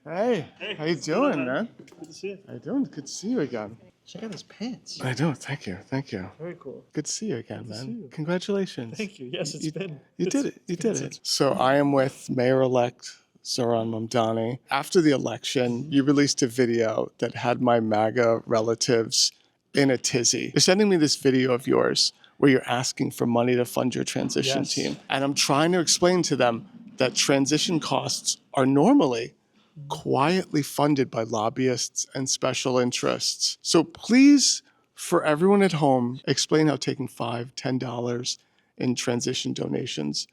Hey, how you doing, man? Good to see you. How you doing? Good to see you again. Check out his pants. I know. Thank you. Thank you. Very cool. Good to see you again, Good to man. see you. Congratulations. Thank you. Yes, You it's did it. You been did it. So I am with Mayor-elect Zohran Mamdani. After the election, you released a video that had my MAGA relatives in a tizzy. You're sending me this video of yours where you're asking for money to fund your transition Yes. team. And I'm trying to explain to them that transition costs are normally quietly funded by lobbyists and special interests. So please, for everyone at home, explain how taking $5, $10 in transition donations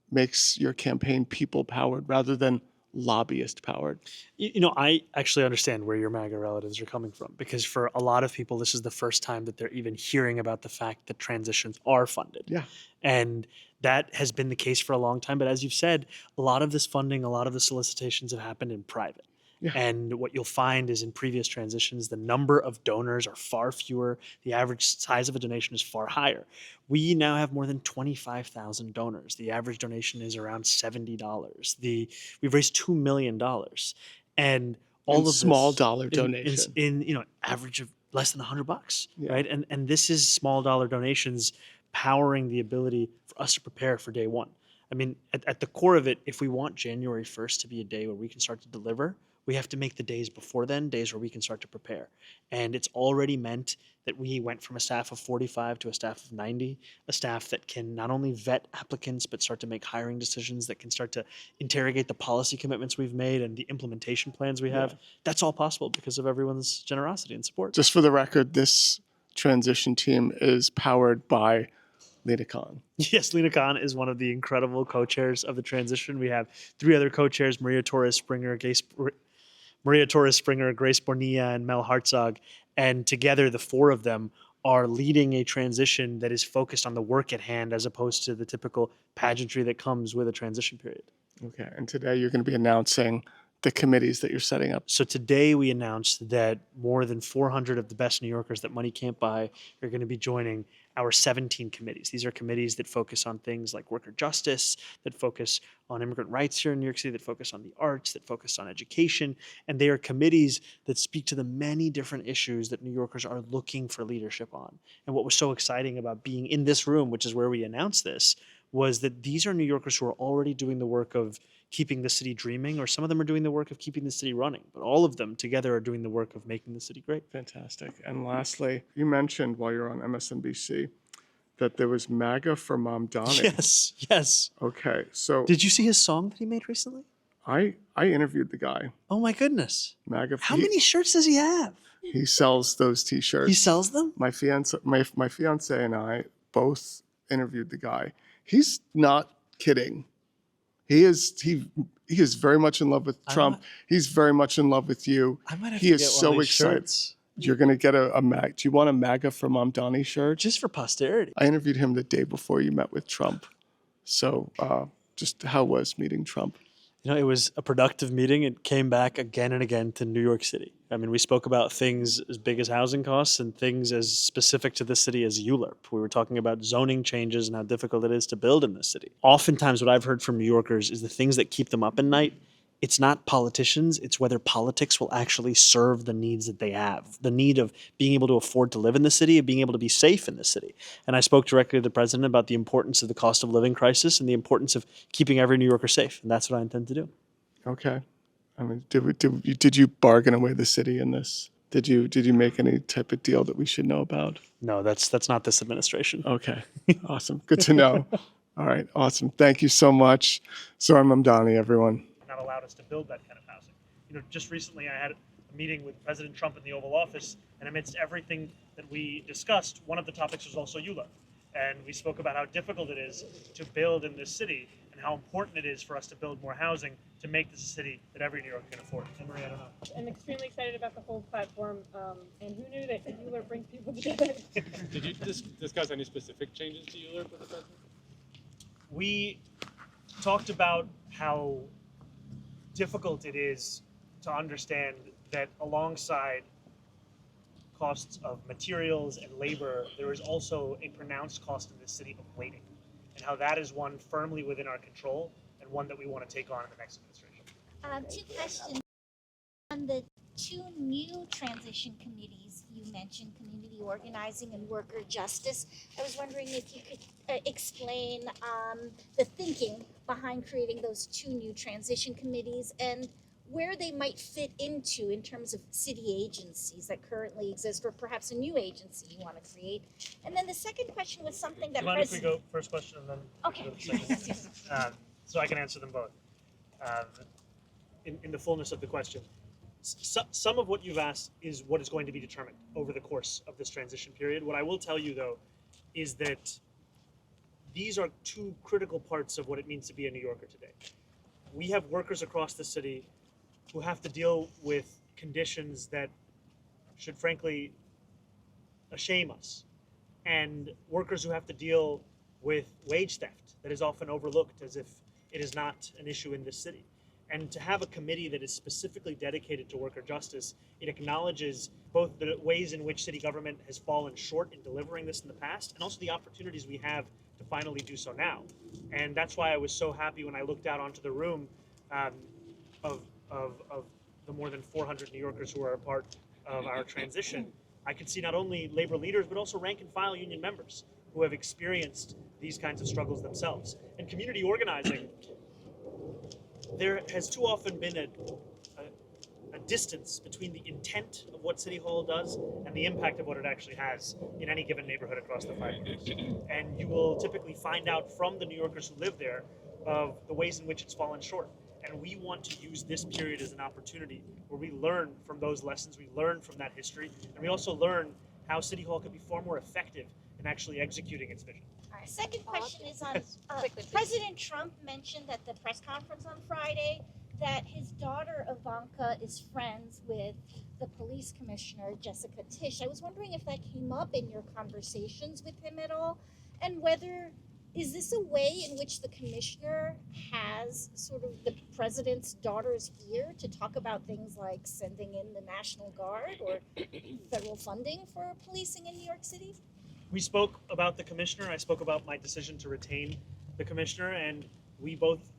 makes your campaign people powered rather than lobbyist powered. I actually understand where your MAGA relatives are coming from, because for a lot of people, this is the first time that they're even hearing about the fact that transitions are funded. Yeah. And that has been the case for a long time. But as you've said, a lot of this funding, a lot of the solicitations have happened in private. Yeah. And what you'll find is in previous transitions, the number of donors are far fewer. The average size of a donation is far higher. We now have more than 25,000 donors. The average donation is around $70. We've raised $2 million. And all In of small this dollar donation. in average of less than $100, Yeah. right? And this is small dollar donations powering the ability for us to prepare for day one. I mean, at the core of it, if we want January 1st to be a day where we can start to deliver, we have to make the days before then days where we can start to prepare. And it's already meant that we went from a staff of 45 to a staff of 90, a staff that can not only vet applicants, but start to make hiring decisions, that can start to interrogate the policy commitments we've made and the implementation plans we have. Yeah. That's all possible because of everyone's generosity and support. Just for the record, this transition team is powered by Lena Khan. Yes, Lena Khan is one of the incredible co-chairs of the transition. We have three other co-chairs: Maria Torres Springer, Grace Bonilla, and Mel Hartzog. And together, the four of them are leading a transition that is focused on the work at hand, as opposed to the typical pageantry that comes with a transition period. Okay, and today you're going to be announcing the committees that you're setting up. So today we announced that more than 400 of the best New Yorkers that money can't buy are going to be joining our 17 committees. These are committees that focus on things like worker justice, that focus on immigrant rights here in New York City, that focus on the arts, that focus on education. And they are committees that speak to the many different issues that New Yorkers are looking for leadership on. And what was so exciting about being in this room, which is where we announced this, was that these are New Yorkers who are already doing the work of keeping the city dreaming, or some of them are doing the work of keeping the city running. But all of them together are doing the work of making the city great. Fantastic. And lastly, you mentioned while you're on MSNBC that there was MAGA for Mamdani. Yes, yes. Okay, so Did you see his song that he made recently? I interviewed the guy. Oh my goodness. MAGA. How many shirts does he have? He sells those T-shirts. He sells them? My fiance and I both interviewed the guy. He's not kidding. He is very much in love with Trump. He's very much in love with you. I might have He to is get so one of these excited. shirts. You're gonna get a mag. Do you want a MAGA for Mamdani shirt? Just for posterity. I interviewed him the day before you met with Trump. So just how was meeting Trump? It was a productive meeting. It came back again and again to New York City. I mean, we spoke about things as big as housing costs and things as specific to the city as ULURP. We were talking about zoning changes and how difficult it is to build in this city. Oftentimes, what I've heard from New Yorkers is the things that keep them up at night, it's not politicians, it's whether politics will actually serve the needs that they have. The need of being able to afford to live in the city, of being able to be safe in the city. And I spoke directly to the president about the importance of the cost of living crisis and the importance of keeping every New Yorker safe. And that's what I intend to do. Okay. I mean, did you bargain away the city in this? Did you make any type of deal that we should know about? No, that's not this administration. Okay. Awesome. Good to know. All right. Awesome. Thank you so much. Zohran Mamdani, everyone. Not allowed us to build that kind of housing. Just recently I had a meeting with President Trump in the Oval Office, and amidst everything that we discussed, one of the topics was also ULURP. And we spoke about how difficult it is to build in this city and how important it is for us to build more housing to make this a city that every New Yorker can afford. And Maria, I don't know. I'm extremely excited about the whole platform, and who knew that ULURP brings people together? Did you discuss any specific changes to ULURP with the president? We talked about how difficult it is to understand that alongside costs of materials and labor, there is also a pronounced cost in this city of waiting, and how that is one firmly within our control and one that we want to take on in the next administration. 2 questions. two new transition committees you mentioned, community organizing and worker justice. I was wondering if you could explain the thinking behind creating those two new transition committees and where they might fit into in terms of city agencies that currently exist, or perhaps a new agency you want to create. And then the second question was something that Do you mind if we go first question and then Okay. go to the second? So I can answer them both in the fullness of the question. Some of what you've asked is what is going to be determined over the course of this transition period. What I will tell you, though, is that these are two critical parts of what it means to be a New Yorker today. We have workers across the city who have to deal with conditions that should frankly shame us, and workers who have to deal with wage theft that is often overlooked as if it is not an issue in this city. And to have a committee that is specifically dedicated to worker justice, it acknowledges both the ways in which city government has fallen short in delivering this in the past, and also the opportunities we have to finally do so now. And that's why I was so happy when I looked out onto the room of the more than 400 New Yorkers who are a part of our transition. I could see not only labor leaders, but also rank and file union members who have experienced these kinds of struggles themselves. And community organizing, there has too often been a distance between the intent of what City Hall does and the impact of what it actually has in any given neighborhood across the 5 boroughs. And you will typically find out from the New Yorkers who live there of the ways in which it's fallen short. And we want to use this period as an opportunity where we learn from those lessons, we learn from that history, and we also learn how City Hall could be far more effective in actually executing its vision. All right, second question is on President Trump mentioned at the press conference on Friday that his daughter Ivanka is friends with the police commissioner, Jessica Tisch. I was wondering if that came up in your conversations with him at all, and whether is this a way in which the commissioner has sort of the president's daughter's ear to talk about things like sending in the National Guard or federal funding for policing in New York City? We spoke about the commissioner. I spoke about my decision to retain the commissioner, and we both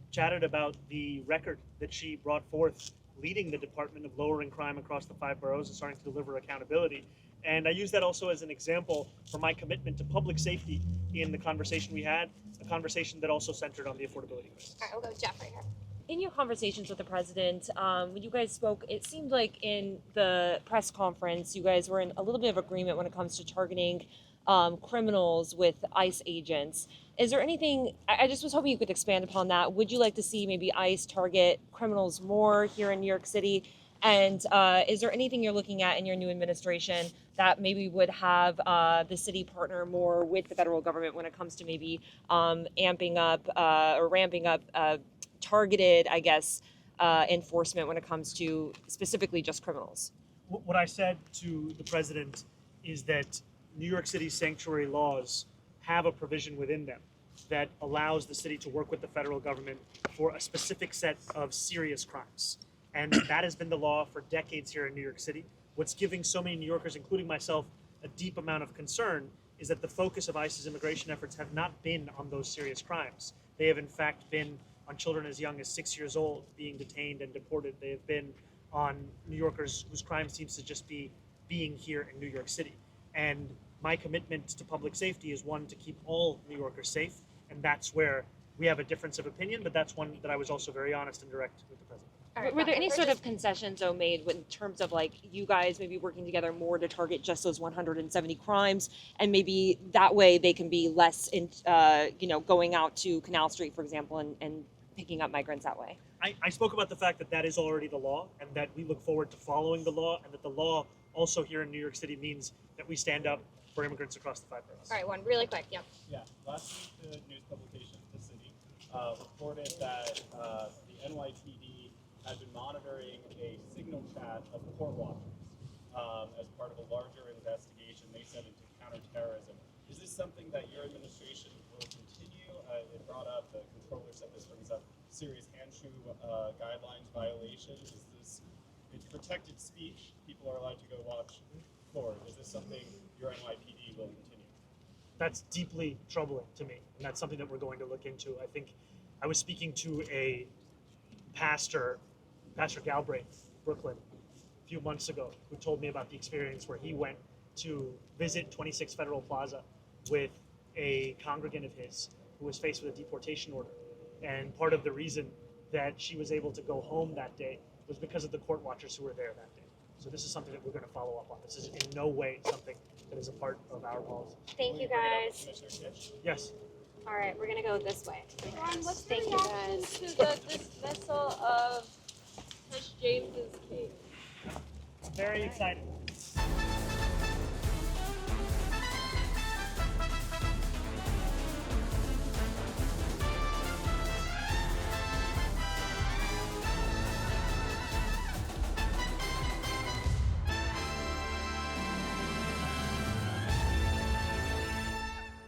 chatted about the record that she brought forth leading the Department of Lowering Crime across the 5 boroughs and starting to deliver accountability. And I use that also as an example for my commitment to public safety in the conversation we had, a conversation that also centered on the affordability crisis. All right, we'll go with Jeff right here. In your conversations with the president, when you guys spoke, it seemed like in the press conference, you guys were in a little bit of agreement when it comes to targeting criminals with ICE agents. Is there anything, I just was hoping you could expand upon that. Would you like to see maybe ICE target criminals more here in New York City? And is there anything you're looking at in your new administration that maybe would have the city partner more with the federal government when it comes to maybe amping up or ramping up targeted, I guess, enforcement when it comes to specifically just criminals? What I said to the president is that New York City's sanctuary laws have a provision within them that allows the city to work with the federal government for a specific set of serious crimes. And that has been the law for decades here in New York City. What's giving so many New Yorkers, including myself, a deep amount of concern is that the focus of ICE's immigration efforts have not been on those serious crimes. They have in fact been on children as young as 6 years old being detained and deported. They have been on New Yorkers whose crime seems to just be being here in New York City. And my commitment to public safety is one to keep all New Yorkers safe, and that's where we have a difference of opinion, but that's one that I was also very honest and direct with the president. Right, were there any sort of concessions though made in terms of like you guys maybe working together more to target just those 170 crimes, and maybe that way they can be less in, going out to Canal Street, for example, and picking up migrants that way? I spoke about the fact that that is already the law, and that we look forward to following the law, and that the law also here in New York City means that we stand up for immigrants across the 5 boroughs. All right, one really quick. Yep. Yeah, last week the news publication, The City, reported that the NYPD had been monitoring a signal chat of court watchers as part of a larger investigation they said into counterterrorism. Is this something that your administration will continue? It brought up, the controller said this brings up serious hand-shoe guidelines violations. Is this, it's protected speech, people are allowed to go watch court. Is this something your NYPD will continue? That's deeply troubling to me, and that's something that we're going to look into. I think I was speaking to a Pastor Galbraith, Brooklyn, few months ago who told me about the experience where he went to visit 26 Federal Plaza with a congregant of his who was faced with a deportation order. And part of the reason that she was able to go home that day was because of the court watchers who were there that day. So this is something that we're going to follow up on. This is in no way something that is a part of our policy. Thank you guys. Commissioner Tisch? Yes. All right, we're gonna go this way. Ron, what's the Thank you reaction guys. to the dismissal of Tish James's case? Very excited.